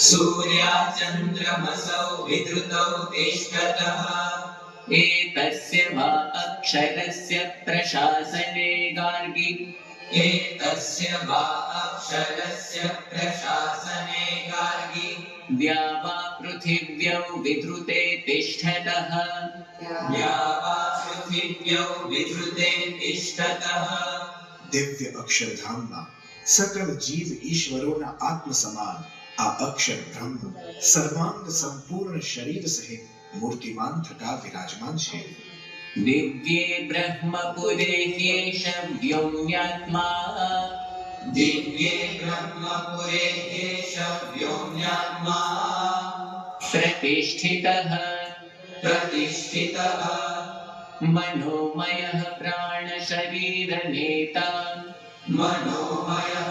सूर्याचन्द्रमसौ विधृतौ तिष्ठतः एतस्य वा अक्षरस्य प्रशासने गार्गी एतस्य वा अक्षरस्य प्रशासने गार्गी द्या वा पृथिव्यौ विधृते तिष्ठतः द्या वा पृथिव्यौ विधृते तिष्ठतः दिव्य अक्षरधाम में सकल जीव ईश्वरों आत्म समान आ अक्षर ब्रह्म सर्वांग संपूर्ण शरीर सहित मूर्तिमान थका विराजमान है। दिव्ये ब्रह्मपुरे ह्येष व्योम्यात्मा दिव्ये ब्रह्मपुरे ह्येष व्योम्यात्मा प्रतिष्ठितः प्रतिष्ठितः मनोमयः प्राणशरीरनेता मनोमयः